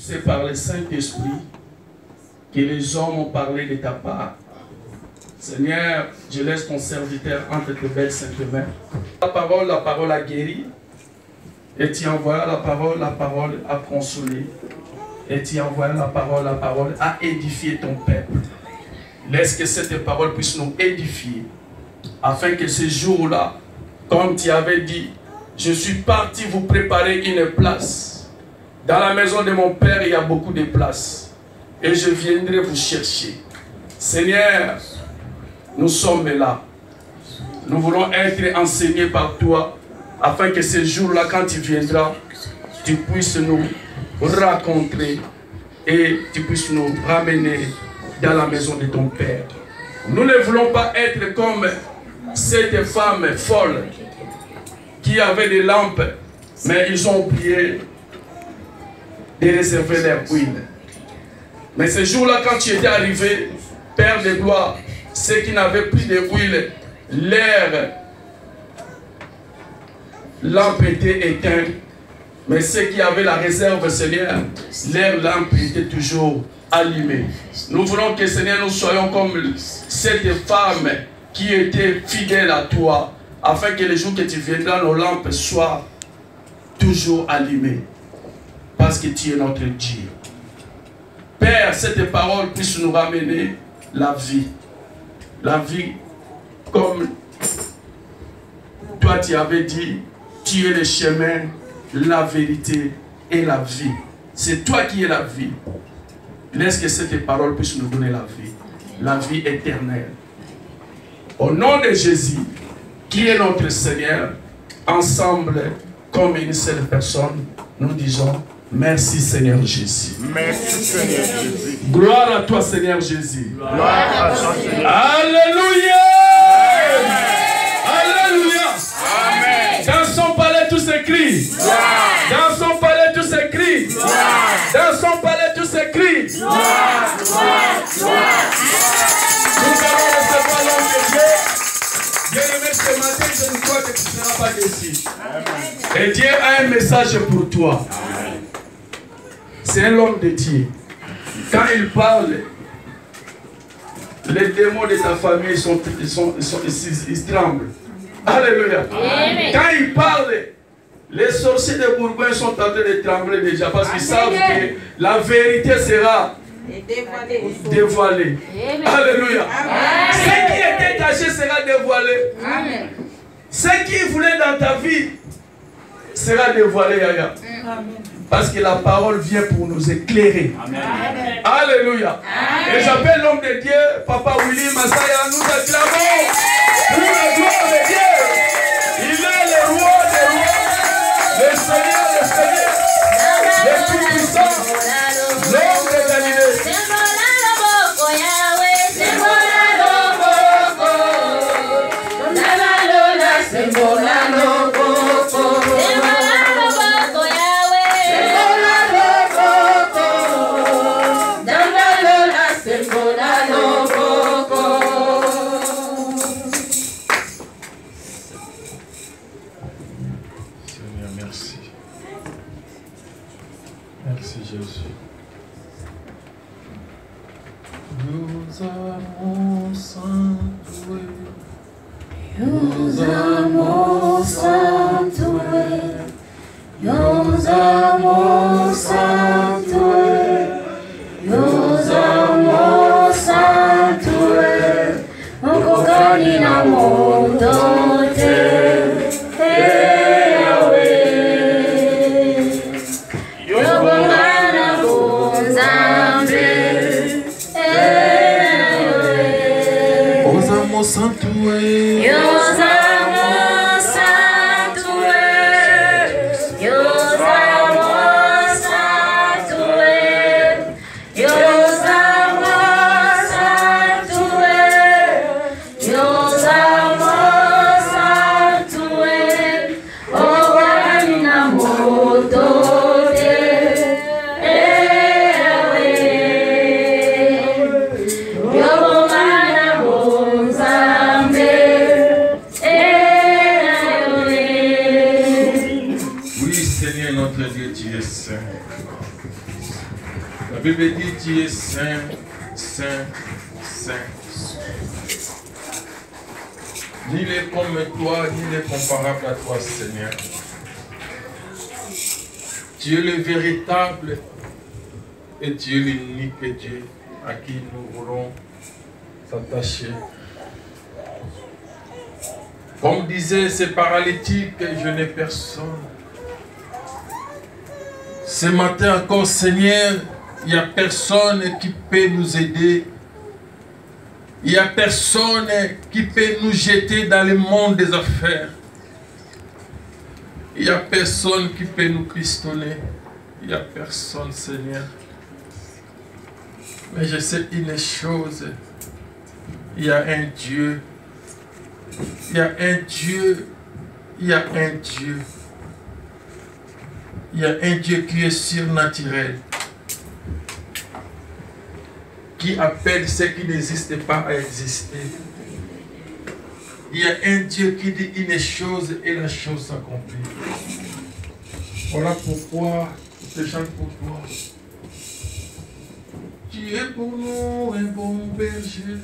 c'est par le Saint-Esprit que les hommes ont parlé de ta part. Seigneur, je laisse ton serviteur entre tes belles saintes mains. La parole a guéri. Et tu envoies la parole a consolé. Et tu envoies la parole a édifié ton peuple. Laisse que cette parole puisse nous édifier. Afin que ce jour-là, comme tu avais dit, je suis parti vous préparer une place. Dans la maison de mon Père, il y a beaucoup de places. Et je viendrai vous chercher. Seigneur, nous sommes là. Nous voulons être enseignés par toi, afin que ce jour-là, quand tu viendras, tu puisses nous rencontrer et tu puisses nous ramener dans la maison de ton Père. Nous ne voulons pas être comme cette femme folle qui avait des lampes, mais ils ont oublié de réserver leur huile. Mais ce jour-là, quand tu étais arrivé, Père de gloire, ceux qui n'avaient plus de huile, leur lampe était éteinte. Mais ceux qui avaient la réserve, Seigneur, leur lampe était toujours allumée. Nous voulons que, Seigneur, nous soyons comme cette femme qui était fidèle à toi, afin que les jours que tu viendras, nos lampes soient toujours allumées. Parce que tu es notre Dieu. Père, cette parole puisse nous ramener la vie. La vie comme toi tu avais dit, tu es le chemin, la vérité et la vie. C'est toi qui es la vie. Laisse que cette parole puisse nous donner la vie éternelle. Au nom de Jésus, qui est notre Seigneur, ensemble, comme une seule personne, nous disons merci Seigneur Jésus. Merci Seigneur Jésus. Gloire à toi Seigneur Jésus. Gloire à toi Seigneur. Alléluia. Alléluia. Amen. Dans son palais tout s'écrit. Dans son palais tout s'écrit. Dans son palais tout s'écrit. Nous allons recevoir l'homme de Dieu. Bien-aimé, ce matin, je ne crois que tu ne seras pas déçu. Et Dieu a un message pour toi. C'est un homme de Dieu. Quand il parle, les démons de ta famille ils tremblent. Alléluia. Quand il parle, les sorciers de Bourgogne sont en train de trembler déjà parce qu'ils savent que la vérité sera dévoilée. Alléluia. Ce qui était caché sera dévoilé. Ce qui voulait dans ta vie sera dévoilé, Yaya. Parce que la parole vient pour nous éclairer. Amen. Alléluia. Amen. Et j'appelle l'homme de Dieu, Papa Willy Masaya. Nous acclamons pour la gloire de Dieu. Il est le roi des rois, le Seigneur des seigneurs, le tout-puissant, l'homme de Galilée. Bible dit, tu es saint, saint, saint. Ni les comme toi, ni les comparables à toi, Seigneur. Tu es le véritable et tu es l'unique Dieu à qui nous voulons s'attacher. Comme disaient ces paralytiques, je n'ai personne. Ce matin encore, Seigneur, il n'y a personne qui peut nous aider. Il n'y a personne qui peut nous jeter dans le monde des affaires. Il n'y a personne qui peut nous pistonner. Il n'y a personne, Seigneur. Mais je sais une chose. Il y a un Dieu. Il y a un Dieu. Il y a un Dieu. Il y a un Dieu qui est surnaturel. Qui appelle ce qui n'existe pas à exister. Il y a un Dieu qui dit une chose et la chose s'accomplit. Voilà pourquoi je chante pour toi. Tu es pour nous un bon berger.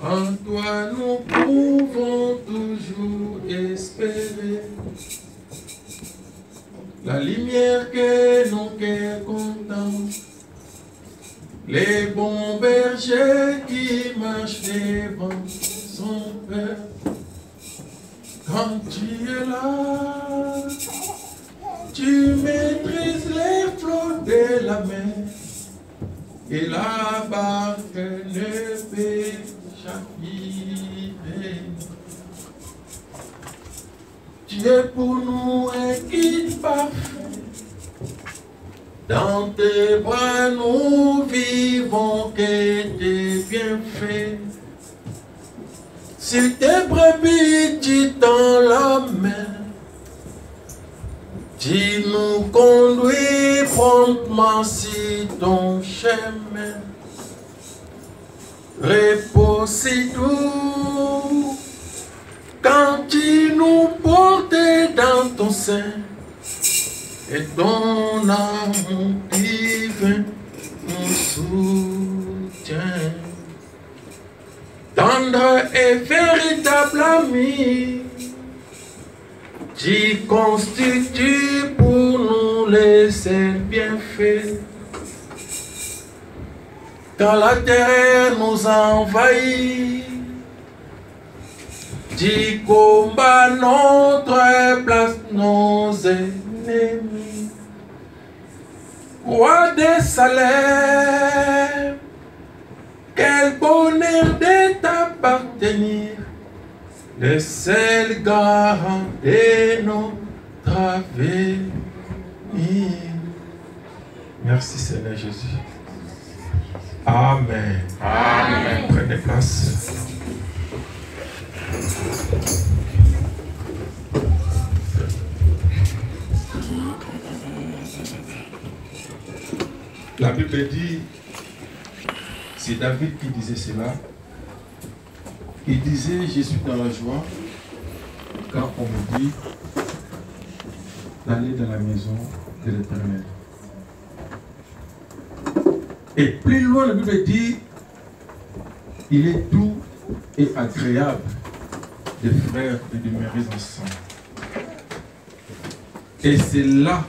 En toi nous pouvons toujours espérer la lumière que nos cœurs contemplent. Les bons bergers qui marchent devant son Père. Quand tu es là, tu maîtrises les flots de la mer. Et la barque ne peut chavirer. Tu es pour nous un guide parfait. Dans tes bras nous vivons que tes bienfaits. Si tes brebis tu tends la main, tu nous conduis promptement sur ton chemin. Repos si doux, quand tu nous portes dans ton sein. Et ton amour divin nous soutient. Tendre et véritable ami, tu constitues pour nous les seuls bienfaits. Quand la terre nous envahit, tu combats notre place, nos ennemis. Roi des salaires, quel bonheur de t'appartenir, le seul garant de notre avenir. Merci Seigneur Jésus. Amen. Amen. Prenez place. La Bible dit, c'est David qui disait cela. Il disait, je suis dans la joie quand on me dit d'aller dans la maison de l'Éternel. Et plus loin, la Bible dit, il est doux et agréable des frères de demeurer ensemble. Et c'est là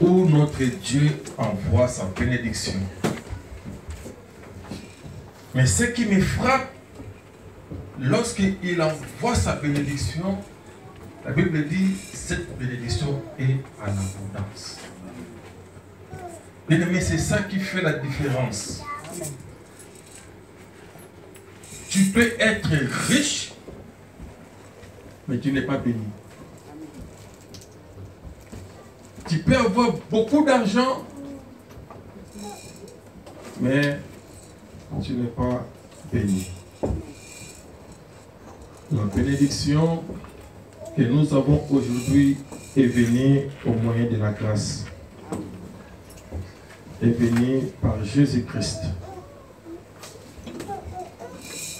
où notre Dieu envoie sa bénédiction. Mais ce qui me frappe, lorsqu'il envoie sa bénédiction, la Bible dit, cette bénédiction est en abondance. Bien aimé, c'est ça qui fait la différence. Tu peux être riche, mais tu n'es pas béni. Tu peux avoir beaucoup d'argent, mais tu n'es pas béni. La bénédiction que nous avons aujourd'hui est venue au moyen de la grâce. Est venue par Jésus-Christ.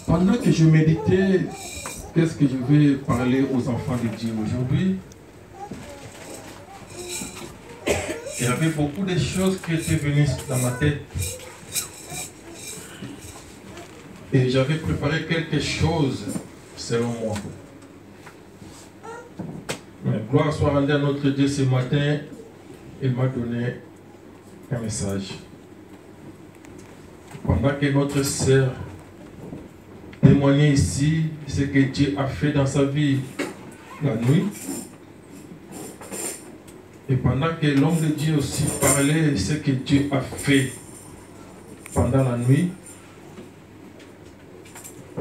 Pendant que je méditais, qu'est-ce que je vais parler aux enfants de Dieu aujourd'hui? Il y avait beaucoup de choses qui étaient venues dans ma tête. Et j'avais préparé quelque chose selon moi. Mais gloire soit rendue à notre Dieu ce matin, il m'a donné un message. Pendant que notre sœur témoignait ici ce que Dieu a fait dans sa vie la nuit, et pendant que l'homme de Dieu aussi parlait de ce que Dieu a fait pendant la nuit,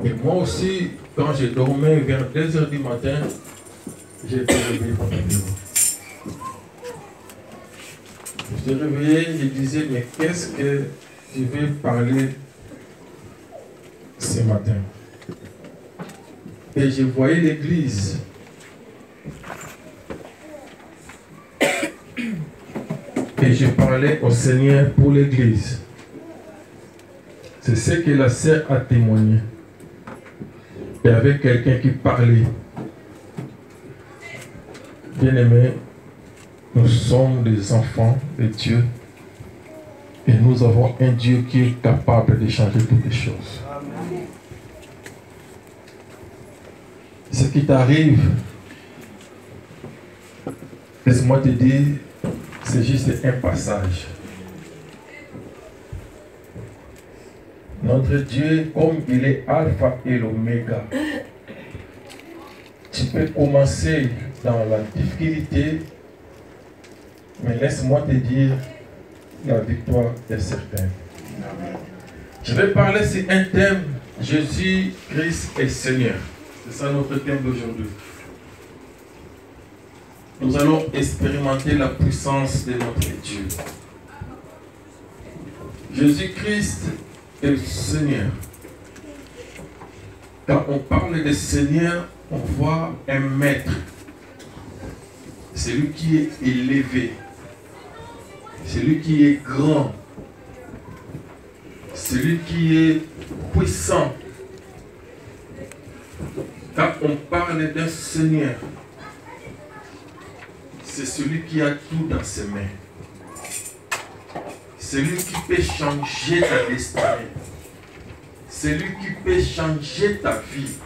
et moi aussi, quand je dormais vers 2 h du matin, j'ai été réveillé par la nuit. Je me suis réveillé, je disais, mais qu'est-ce que je vais parler ce matin? Et je voyais l'église. Et je parlais au Seigneur pour l'église. C'est ce que la sœur a témoigné. Il y avait quelqu'un qui parlait. Bien-aimés, nous sommes des enfants de Dieu. Et nous avons un Dieu qui est capable de changer toutes les choses. Ce qui t'arrive, laisse-moi te dire, c'est juste un passage. Notre Dieu, comme il est alpha et l'oméga, tu peux commencer dans la difficulté, mais laisse-moi te dire, la victoire est certaine. Je vais parler sur un thème, Jésus-Christ est Seigneur. C'est ça notre thème d'aujourd'hui. Nous allons expérimenter la puissance de notre Dieu. Jésus-Christ est le Seigneur. Quand on parle de Seigneur, on voit un maître. Celui qui est élevé. Celui qui est grand. Celui qui est puissant. Quand on parle d'un Seigneur, c'est celui qui a tout dans ses mains. Celui qui peut changer ta destinée. Celui qui peut changer ta vie.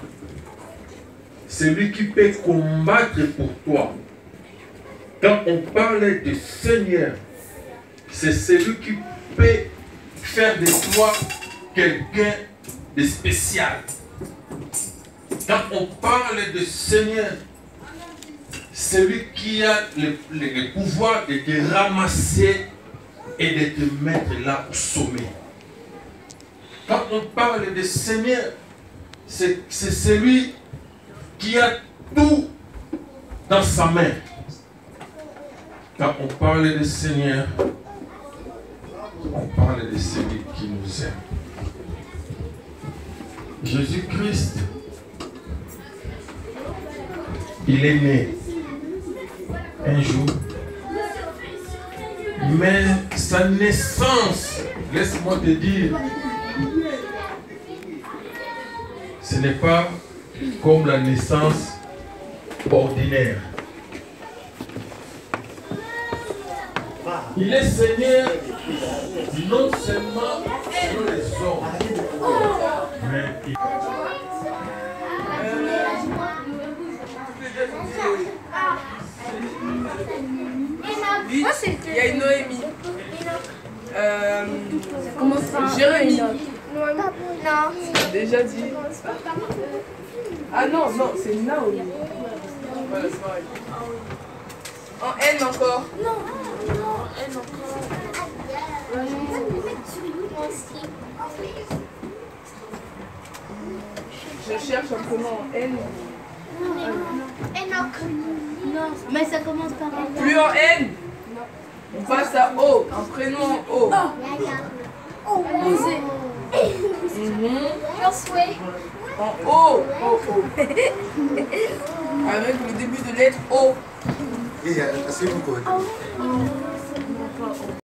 Celui qui peut combattre pour toi. Quand on parle de Seigneur, c'est celui qui peut faire de toi quelqu'un de spécial. Quand on parle de Seigneur, celui qui a le pouvoir de te ramasser et de te mettre là au sommet. Quand on parle de Seigneur, c'est celui qui a tout dans sa main. Quand on parle de Seigneur, on parle de celui qui nous aime. Jésus-Christ, il est né un jour, mais sa naissance, laisse-moi te dire, ce n'est pas comme la naissance ordinaire. Il est Seigneur non seulement sur les hommes, mais il... Oui, il y a une Noémie. Jérémie. Non. Déjà dit. Ah non, non, c'est Naomi. Voilà, c'est pareil. En N encore. Non, N encore. Je cherche un prénom en N. Non, mais ça commence par un. Plus en N. On passe à O, un prénom en O. Osé. Josué. En O. Avec le début de lettre O.